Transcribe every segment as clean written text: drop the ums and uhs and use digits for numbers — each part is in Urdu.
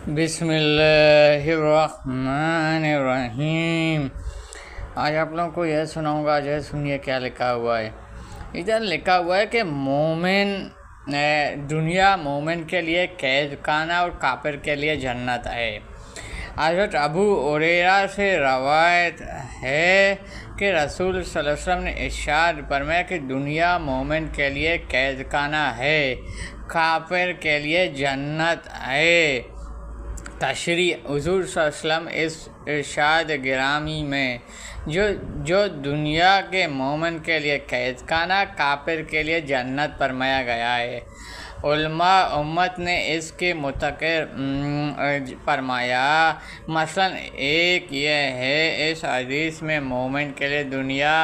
بسم اللہ الرحمن الرحیم۔ آج آپ لوگوں کو یہ سناؤں گا، جو سنیے کیا لکھا ہوا ہے۔ ادھر لکھا ہوا ہے کہ دنیا مومن کے لیے قید خانہ اور کافر کے لیے جنت ہے۔ حضرت ابو ہریرہ سے روایت ہے کہ رسول صلی اللہ علیہ وسلم نے ارشاد فرمایا کہ دنیا مومن کے لیے قید خانہ ہے، کافر کے لیے جنت ہے۔ تشریح: حضور صلی اللہ علیہ وسلم اس ارشاد گرامی میں جو دنیا کے مومن کے لیے قید خانہ، کافر کے لیے جنت فرمایا گیا ہے، علماء امت نے اس کے متقر فرمایا۔ مثلا ایک یہ ہے، اس حدیث میں مومن کے لیے دنیا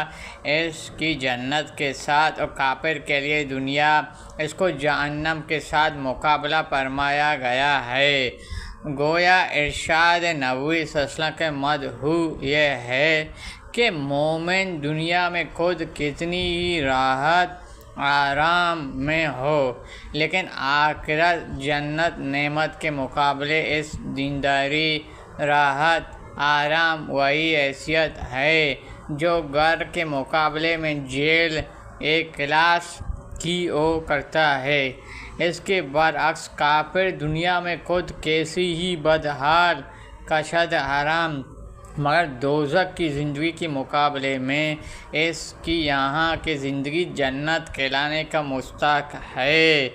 اس کی جنت کے ساتھ اور کافر کے لیے دنیا اس کو جہنم کے ساتھ مقابلہ فرمایا گیا ہے۔ گویا ارشاد نبوی صلی اللہ علیہ وسلم کے مدعو یہ ہے کہ مومن دنیا میں خود کتنی ہی راحت آرام میں ہو، لیکن آخرت جنت نعمت کے مقابلے اس دینداری راحت آرام وہی حیثیت ہے جو گھر کے مقابلے میں جیل ایک کلاس کی کرتا ہے۔ اس کے برعکس کافر دنیا میں خود کیسی ہی بدحال کشد حرام مگر دوزخ کی زندگی کے مقابلے میں اس کی یہاں کی زندگی جنت کہلانے کا مستحق ہے۔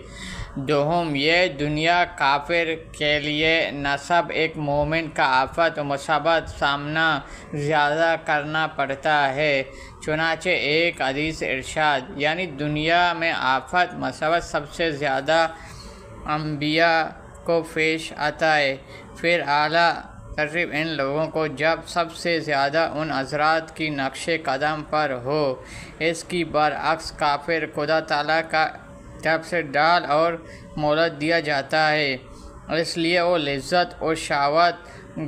دوہم، یہ دنیا کافر کے لیے نصب ایک مومن کا آفت و مصیبت سامنا زیادہ کرنا پڑتا ہے۔ چنانچہ ایک حدیث ارشاد، یعنی دنیا میں آفت مصیبت سب سے زیادہ انبیاء کو پیش آتا ہے، پھر اعلیٰ ترتیب ان لوگوں کو، جب سب سے زیادہ ان حضرات کی نقش قدم پر ہو۔ اس کی برعکس کافر خدا تعالیٰ کا طرف سے ڈال اور مہلت دیا جاتا ہے، اس لیے وہ لذت اور شہوت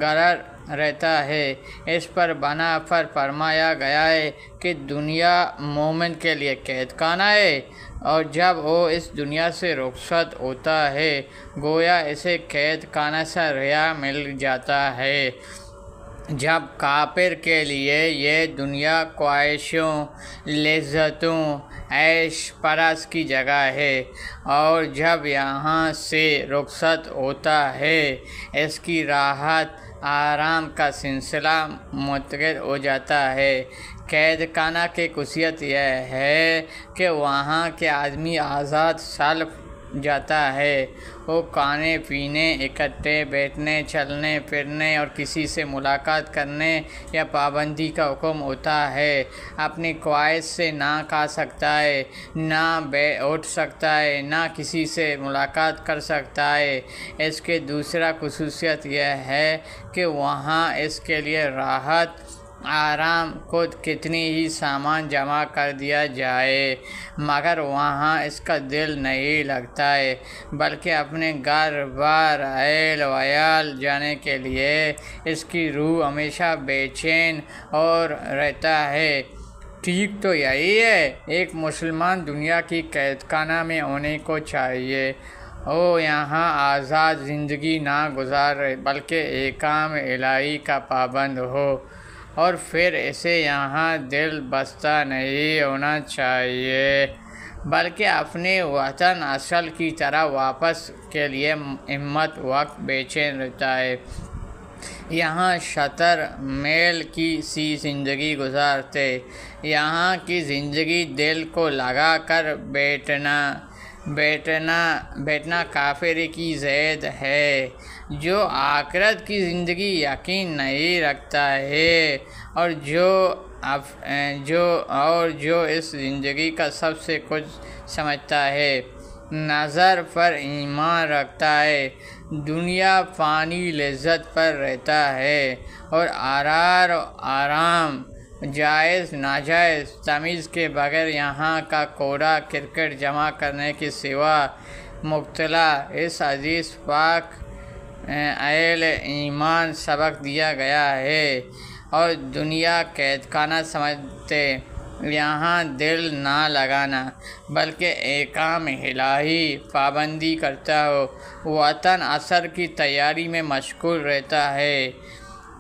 گرر رہتا ہے۔ اس پر بنا پر فرمایا گیا ہے کہ دنیا مومن کے لیے قید خانہ ہے، اور جب وہ اس دنیا سے رخصت ہوتا ہے گویا اسے قید خانہ سے رہا مل جاتا ہے۔ جب کافر کے لیے یہ دنیا خواہشوں، لذتوں، عیش پرست کی جگہ ہے، اور جب یہاں سے رخصت ہوتا ہے اس کی راحت آرام کا سلسلہ منتقل ہو جاتا ہے۔ قید خانہ کی خصوصیت یہ ہے کہ وہاں کے آدمی آزاد سلف جاتا ہے، وہ کھانے پینے، اکٹھے بیٹھنے، چلنے پھرنے اور کسی سے ملاقات کرنے یا پابندی کا حکم ہوتا ہے۔ اپنی خواہش سے نہ کھا سکتا ہے، نہ اٹھ سکتا ہے، نہ کسی سے ملاقات کر سکتا ہے۔ اس کی دوسرا خصوصیت یہ ہے کہ وہاں اس کے لیے راحت آرام خود کتنی ہی سامان جمع کر دیا جائے مگر وہاں اس کا دل نہیں لگتا ہے، بلکہ اپنے گھر بار اہل وعیال جانے کے لیے اس کی روح ہمیشہ بے چین اور رہتا ہے۔ ٹھیک تو یہی ہے، ایک مسلمان دنیا کی قید خانہ میں ہونے کو چاہیے، وہ یہاں آزاد زندگی نہ گزارے بلکہ احکام الہی کا پابند ہو، اور پھر اسے یہاں دل بستہ نہیں ہونا چاہیے بلکہ اپنے وطن اصل کی طرح واپس کے لیے ہمت وقت بے چین رہتا ہے۔ یہاں 70 میل کی سی زندگی گزارتے، یہاں کی زندگی دل کو لگا کر بیٹھنا کافر کی زید ہے، جو آخرت کی زندگی یقین نہیں رکھتا ہے اور جو اس زندگی کا سب سے کچھ سمجھتا ہے، نظر پر ایمان رکھتا ہے، دنیا فانی لذت پر رہتا ہے اور آرام جائز ناجائز تمیز کے بغیر یہاں کا کوڑا کرکٹ جمع کرنے کے سوا مبتلا۔ اس حدیث پاک اہل ایمان سبق دیا گیا ہے اور دنیا قید خانہ سمجھتے یہاں دل نہ لگانا بلکہ احکام الہی پابندی کرتا ہو، وطن اثر کی تیاری میں مشغول رہتا ہے۔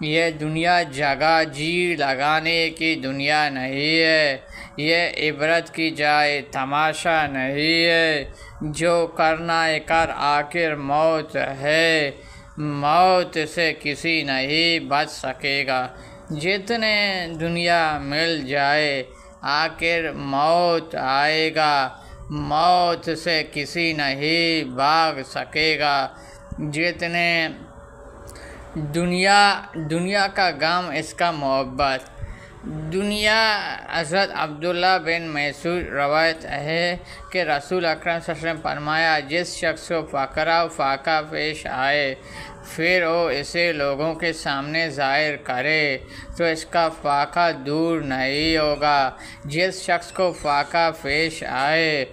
یہ دنیا جگہ جی لگانے کی دنیا نہیں ہے، یہ عبرت کی جائے تماشا نہیں ہے۔ جو کرنا ہے کر، آخر موت ہے، موت سے کسی نہیں بچ سکے گا۔ جتنے دنیا مل جائے آخر موت آئے گا، موت سے کسی نہیں بھاگ سکے گا۔ جتنے دنیا کا غم اس کا محبت۔ دنیا حضرت عبداللہ بن مسعود روایت ہے کہ رسول اکرم صلی اللہ علیہ وسلم فرمایا، جس شخص کو فقر و فاقہ پیش آئے پھر وہ اسے لوگوں کے سامنے ظاہر کرے تو اس کا فاقہ دور نہیں ہوگا۔ جس شخص کو فاقہ پیش آئے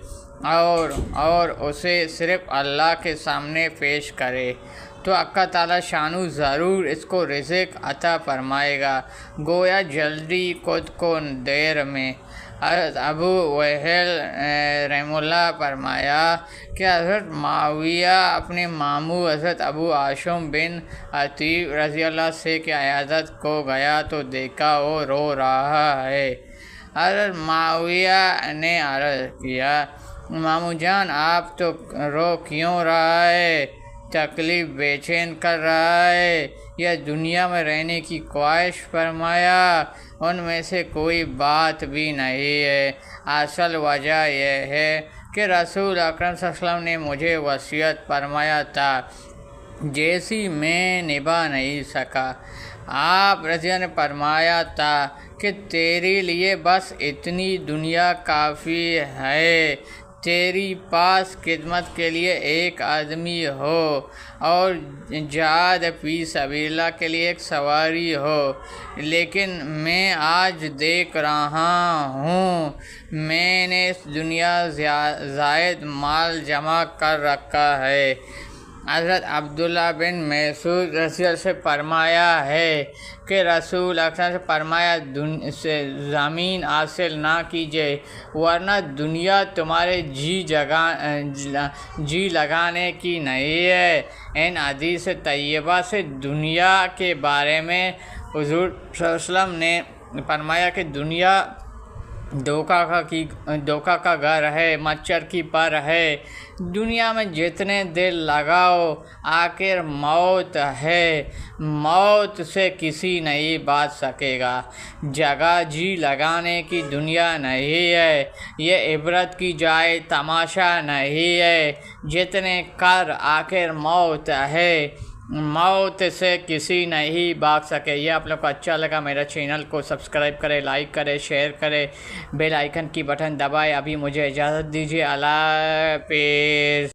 اور اسے صرف اللہ کے سامنے پیش کرے تو اللہ تعالیٰ شانہ ضرور اس کو رزق عطا فرمائے گا، گویا جلدی خود کو دیر میں۔ حضرت ابو وہیل رحمہ اللہ فرمایا کہ حضرت معاویہ اپنے ماموں حضرت ابو ہاشم بن عتیق رضی اللہ سے کی عیادت کو گیا تو دیکھا وہ رو رہا ہے۔ حضرت معاویہ نے عرض کیا، ماموں جان آپ تو رو کیوں رہا ہے؟ تکلیف بے چین کر رہا ہے یا دنیا میں رہنے کی خواہش؟ فرمایا، ان میں سے کوئی بات بھی نہیں ہے، اصل وجہ یہ ہے کہ رسول اکرم صلی اللہ علیہ وسلم نے مجھے وصیت فرمایا تھا جیسی میں نبھا نہیں سکا۔ آپ رضی اللہ نے فرمایا تھا کہ تیرے لیے بس اتنی دنیا کافی ہے، تیری پاس خدمت کے لیے ایک آدمی ہو اور جہاد فی سبیل اللہ کے لیے ایک سواری ہو، لیکن میں آج دیکھ رہا ہوں میں نے اس دنیا زائد مال جمع کر رکھا ہے۔ حضرت عبداللہ بن مسعود رضی اللہ سے فرمایا ہے کہ رسول اکرم سے فرمایا، زمین حاصل نہ کیجیے ورنہ دنیا تمہارے جی لگانے کی نہیں ہے۔ ان حدیث طیبہ سے دنیا کے بارے میں حضور صلی اللہ علیہ وسلم نے فرمایا کہ دنیا دھوکہ کا گھر ہے، مچھر کی پر ہے۔ دنیا میں جتنے دل لگاؤ آخر موت ہے، موت سے کسی نہیں بچ سکے گا۔ جگہ جی لگانے کی دنیا نہیں ہے، یہ عبرت کی جائے تماشا نہیں ہے۔ جتنے کر آخر موت ہے، موت سے کسی نہیں بھاگ سکے۔ یہ آپ لوگ کو اچھا لگا میرا چینل کو سبسکرائب کرے، لائک کرے، شیئر کرے، بیل آئیکن کی بٹن دبائے۔ ابھی مجھے اجازت دیجیے، اللہ حافظ۔